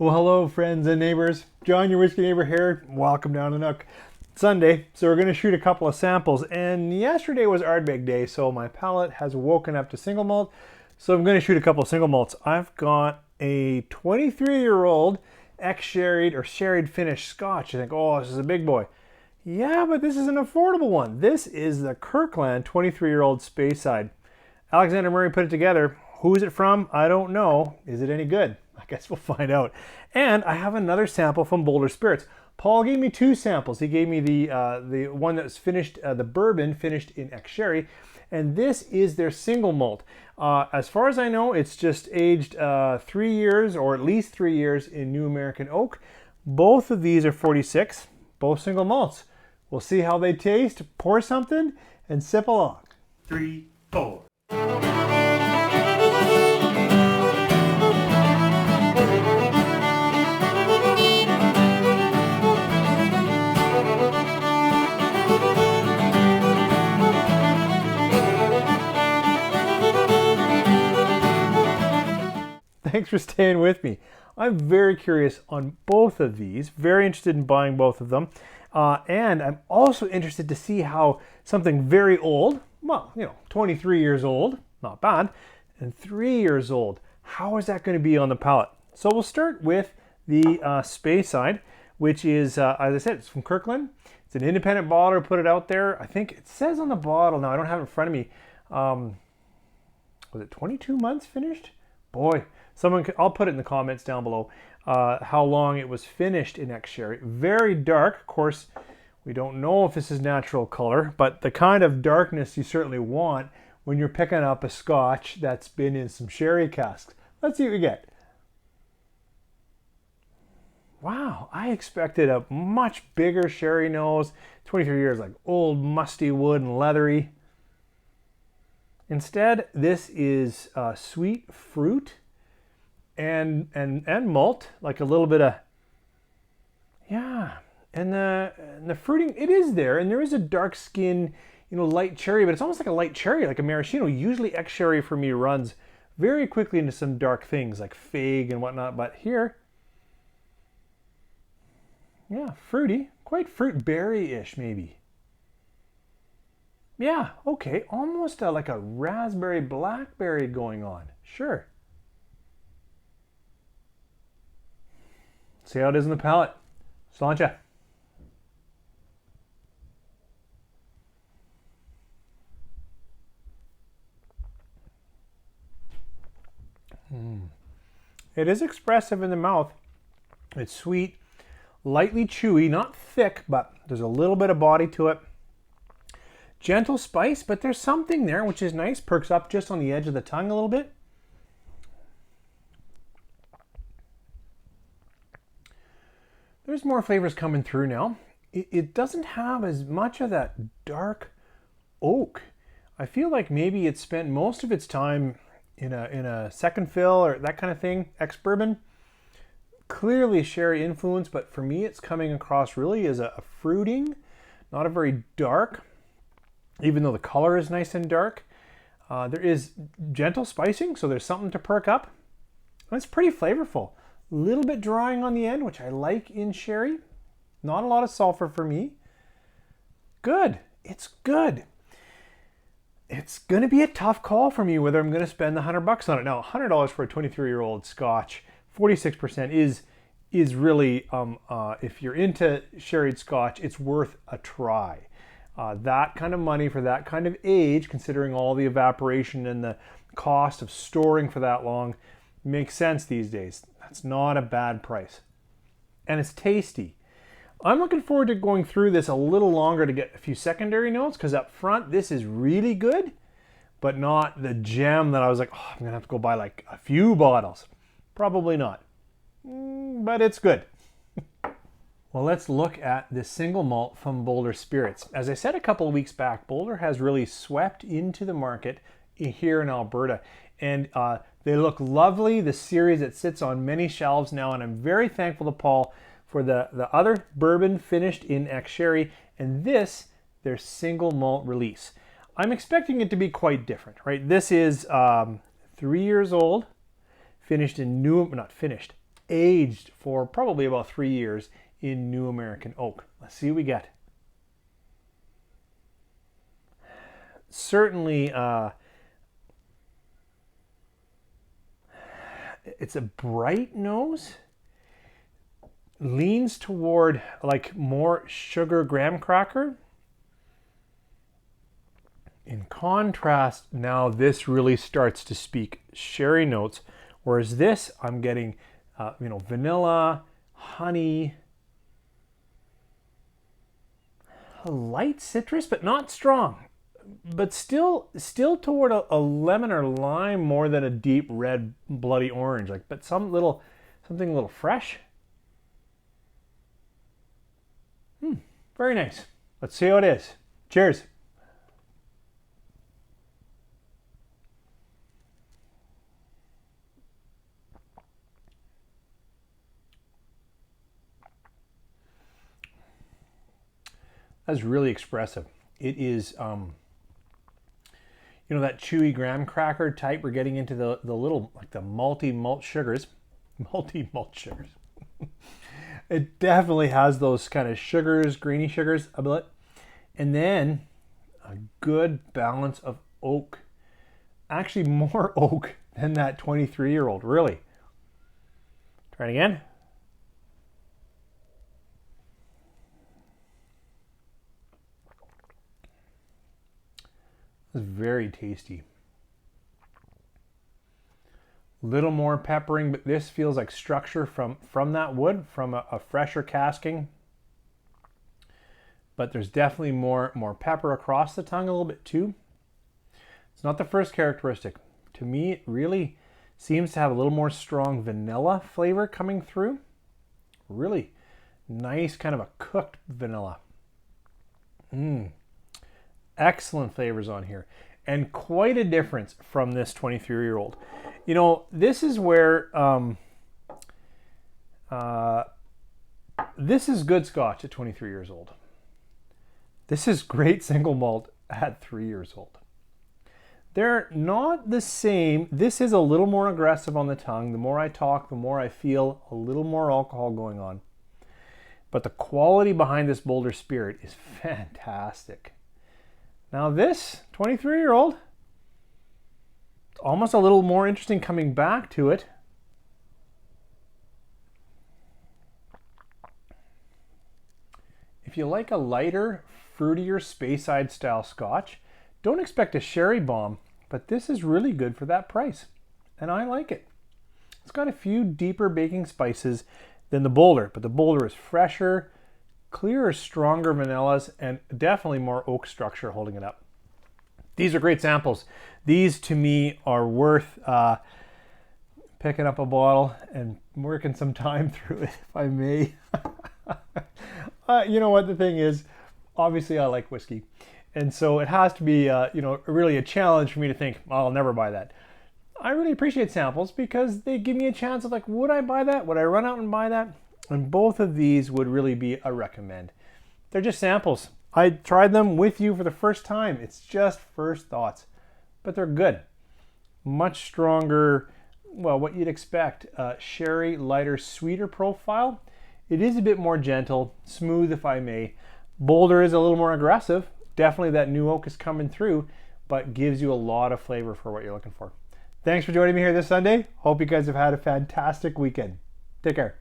Well, hello, friends and neighbors. John, your whiskey neighbor here. Welcome down to Nook. It's Sunday, so we're going to shoot a couple of samples. And yesterday was Ardbeg Day, so my palate has woken up to single malt. So I'm going to shoot a couple of single malts. I've got a 23-year-old ex-sherried or sherried finished Scotch. You think, oh, this is a big boy. Yeah, but this is an affordable one. This is the Kirkland 23-year-old Speyside. Alexander Murray put it together. Who is it from? I don't know. Is it any good? I guess we'll find out. And I have another sample from Boulder Spirits. Paul gave me two samples. He gave me the one that was finished, the bourbon finished in ex-sherry, and this is their single malt. As far as I know, it's just aged 3 years, or at least 3 years, in New American oak. Both of these are 46, both single malts. We'll see how they taste, pour something, and sip along. 3, 4. Thanks for staying with me. I'm very curious on both of these, very interested in buying both of them. And I'm also interested to see how something very old, well, 23 years old, not bad, and 3 years old, how is that going to be on the palate? So we'll start with the Speyside, which is, as I said, it's from Kirkland. It's an independent bottler, put it out there. I think it says on the bottle, now I don't have it in front of me, was it 22 months finished? Boy, I'll put it in the comments down below how long it was finished in ex-sherry. Very dark. Of course, we don't know if this is natural color, but the kind of darkness you certainly want when you're picking up a Scotch that's been in some sherry casks. Let's see what we get. Wow, I expected a much bigger sherry nose. 23 years, like old musty wood and leathery. Instead, this is sweet fruit and malt, like a little bit of, yeah. And the fruiting, it is there, and there is a dark skin, light cherry, but it's almost like a light cherry, like a maraschino. Usually ex-sherry for me runs very quickly into some dark things like fig and whatnot, but here, yeah, fruity, quite fruit berry-ish maybe. Yeah, okay, almost like a raspberry blackberry going on. Sure. See how it is in the palate. Sláinte. It is expressive in the mouth. It's sweet, lightly chewy, not thick, but there's a little bit of body to it. Gentle spice, but there's something there which is nice. Perks up just on the edge of the tongue a little bit. There's more flavors coming through now. It doesn't have as much of that dark oak. I feel like maybe it spent most of its time in a second fill or that kind of thing, ex-bourbon. Clearly sherry influence, but for me it's coming across really as a fruiting, not a very dark, even though the color is nice and dark. There is gentle spicing, so there's something to perk up. And it's pretty flavorful. A little bit drying on the end, which I like in sherry. Not a lot of sulfur for me. Good. It's good. It's going to be a tough call for me whether I'm going to spend the $100 on it. Now, $100 for a 23-year-old Scotch, 46% is really, if you're into sherried Scotch, it's worth a try. That kind of money for that kind of age, considering all the evaporation and the cost of storing for that long, makes sense these days. That's not a bad price. And it's tasty. I'm looking forward to going through this a little longer to get a few secondary notes, because up front, this is really good, but not the gem that I was like, oh, I'm going to have to go buy like a few bottles. Probably not. But it's good. Well, let's look at this single malt from Boulder Spirits. As I said a couple of weeks back, Boulder has really swept into the market here in Alberta. And they look lovely, the series that sits on many shelves now, and I'm very thankful to Paul for the other bourbon finished in ex-sherry, and this, their single malt release. I'm expecting it to be quite different, right? This is 3 years old, finished in not finished, aged for probably about 3 years in New American oak. Let's see what we get. Certainly, it's a bright nose. Leans toward like more sugar graham cracker. In contrast, now this really starts to speak sherry notes, whereas this I'm getting, vanilla, honey, a light citrus, but not strong, but still toward a lemon or lime more than a deep red bloody orange, but something a little fresh. Very nice. Let's see how it is. Cheers. That's really expressive. It is, that chewy graham cracker type. We're getting into the little, like the malty malt sugars. Malty malt sugars. It definitely has those kind of sugars, greeny sugars a bit. And then a good balance of oak. Actually more oak than that 23-year-old, really. Try it again. It's very tasty. Little more peppering, but this feels like structure from that wood, from a fresher casking. But there's definitely more pepper across the tongue a little bit too. It's not the first characteristic. To me, it really seems to have a little more strong vanilla flavor coming through. Really nice kind of a cooked vanilla. Excellent flavors on here. And quite a difference from this 23-year-old. This is where this is good Scotch at 23 years old. This is great single malt at 3 years old. They're not the same. This is a little more aggressive on the tongue. The more I talk, the more I feel a little more alcohol going on. But the quality behind this Boulder Spirit is fantastic. Now this 23-year-old, almost a little more interesting coming back to it. If you like a lighter, fruitier Speyside style Scotch, don't expect a sherry bomb, but this is really good for that price. And I like it. It's got a few deeper baking spices than the Boulder, but the Boulder is fresher, clearer, stronger vanillas, and definitely more oak structure holding it up. These are great samples. These to me are worth picking up a bottle and working some time through it, if I may. You know what the thing is, obviously I like whiskey. And so it has to be, really a challenge for me to think, oh, I'll never buy that. I really appreciate samples because they give me a chance of would I buy that? Would I run out and buy that? And both of these would really be a recommend. They're just samples. I tried them with you for the first time. It's just first thoughts, but they're good. Much stronger, well, what you'd expect. Sherry, lighter, sweeter profile. It is a bit more gentle, smooth if I may. Boulder is a little more aggressive. Definitely that new oak is coming through, but gives you a lot of flavor for what you're looking for. Thanks for joining me here this Sunday. Hope you guys have had a fantastic weekend. Take care.